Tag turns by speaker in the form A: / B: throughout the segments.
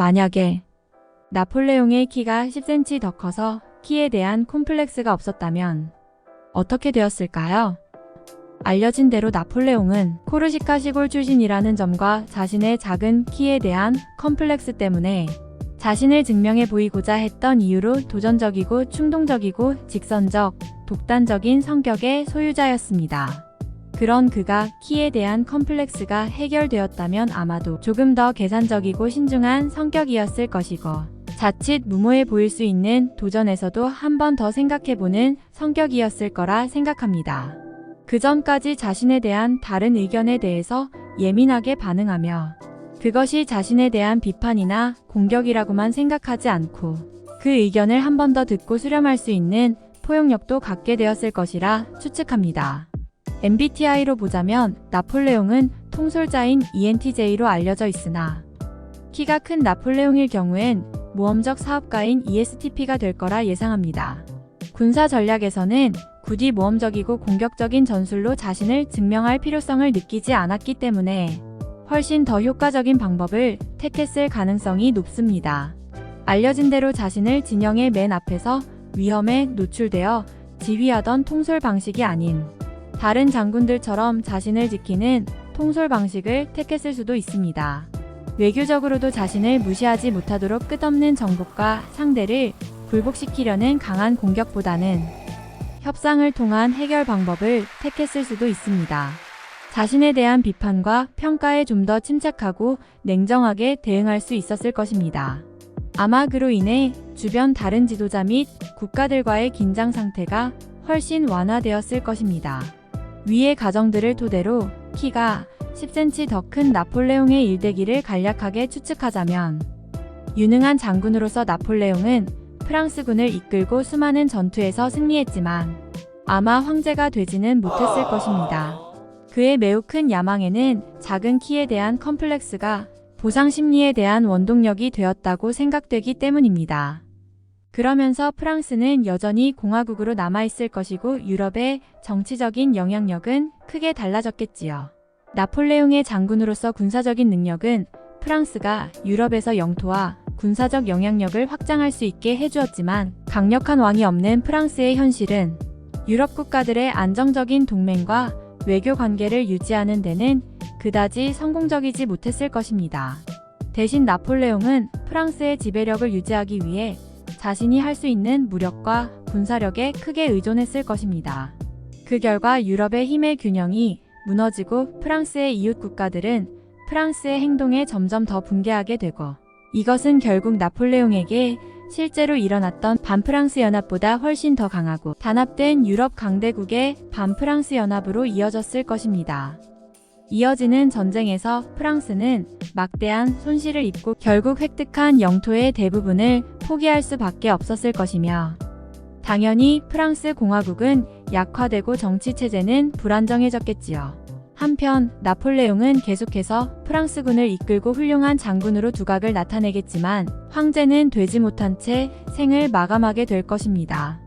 A: 만약에 나폴레옹의 키가 10cm 더 커서 키에 대한 콤플렉스가 없었다면 어떻게 되었을까요? 알려진 대로 나폴레옹은 코르시카 시골 출신이라는 점과 자신의 작은 키에 대한 컴플렉스 때문에 자신을 증명해 보이고자 했던 이유로 도전적이고 충동적이고 직선적, 독단적인 성격의 소유자였습니다. 그런 그가 키에 대한 컴플렉스가 해결되었다면 아마도 조금 더 계산적이고 신중한 성격이었을 것이고 자칫 무모해 보일 수 있는 도전에서도 한 번 더 생각해보는 성격이었을 거라 생각합니다. 그 전까지 자신에 대한 다른 의견에 대해서 예민하게 반응하며 그것이 자신에 대한 비판이나 공격이라고만 생각하지 않고 그 의견을 한 번 더 듣고 수렴할 수 있는 포용력도 갖게 되었을 것이라 추측합니다. MBTI로 보자면 나폴레옹은 통솔자인 ENTJ로 알려져 있으나 키가 큰 나폴레옹일 경우엔 모험적 사업가인 ESTP가 될 거라 예상합니다. 군사 전략에서는 굳이 모험적이고 공격적인 전술로 자신을 증명할 필요성을 느끼지 않았기 때문에 훨씬 더 효과적인 방법을 택했을 가능성이 높습니다. 알려진 대로 자신을 진영의 맨 앞에서 위험에 노출되어 지휘하던 통솔 방식이 아닌 다른 장군들처럼 자신을 지키는 통솔 방식을 택했을 수도 있습니다. 외교적으로도 자신을 무시하지 못하도록 끝없는 정복과 상대를 굴복시키려는 강한 공격보다는 협상을 통한 해결 방법을 택했을 수도 있습니다. 자신에 대한 비판과 평가에 좀 더 침착하고 냉정하게 대응할 수 있었을 것입니다. 아마 그로 인해 주변 다른 지도자 및 국가들과의 긴장 상태가 훨씬 완화되었을 것입니다. 위의 가정들을 토대로 키가 10cm 더 큰 나폴레옹의 일대기를 간략하게 추측하자면 유능한 장군으로서 나폴레옹은 프랑스군을 이끌고 수많은 전투에서 승리했지만 아마 황제가 되지는 못했을 것입니다. 그의 매우 큰 야망에는 작은 키에 대한 컴플렉스가 보상 심리에 대한 원동력이 되었다고 생각되기 때문입니다. 그러면서 프랑스는 여전히 공화국으로 남아있을 것이고 유럽의 정치적인 영향력은 크게 달라졌겠지요. 나폴레옹의 장군으로서 군사적인 능력은 프랑스가 유럽에서 영토와 군사적 영향력을 확장할 수 있게 해주었지만 강력한 왕이 없는 프랑스의 현실은 유럽 국가들의 안정적인 동맹과 외교 관계를 유지하는 데는 그다지 성공적이지 못했을 것입니다. 대신 나폴레옹은 프랑스의 지배력을 유지하기 위해 자신이 할 수 있는 무력과 군사력에 크게 의존했을 것입니다. 그 결과 유럽의 힘의 균형이 무너지고 프랑스의 이웃 국가들은 프랑스의 행동에 점점 더 붕괴하게 되고 이것은 결국 나폴레옹에게 실제로 일어났던 반프랑스 연합보다 훨씬 더 강하고 단합된 유럽 강대국의 반프랑스 연합으로 이어졌을 것입니다. 이어지는 전쟁에서 프랑스는 막대한 손실을 입고 결국 획득한 영토의 대부분을 포기할 수밖에 없었을 것이며 당연히 프랑스 공화국은 약화되고 정치체제는 불안정해졌겠지요. 한편 나폴레옹은 계속해서 프랑스군을 이끌고 훌륭한 장군으로 두각을 나타내겠지만 황제는 되지 못한 채 생을 마감하게 될 것입니다.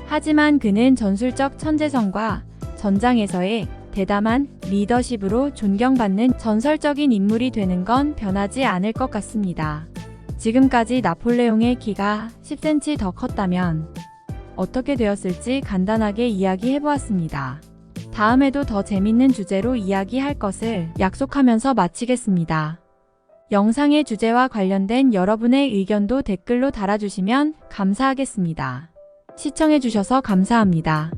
A: 하지만 그는 전술적 천재성과 전장에서의 대담한 리더십으로 존경받는 전설적인 인물이 되는 건 변하지 않을 것 같습니다. 지금까지 나폴레옹의 키가 10cm 더 컸다면 어떻게 되었을지 간단하게 이야기해보았습니다. 다음에도 더 재밌는 주제로 이야기할 것을 약속하면서 마치겠습니다. 영상의 주제와 관련된 여러분의 의견도 댓글로 달아주시면 감사하겠습니다. 시청해주셔서 감사합니다.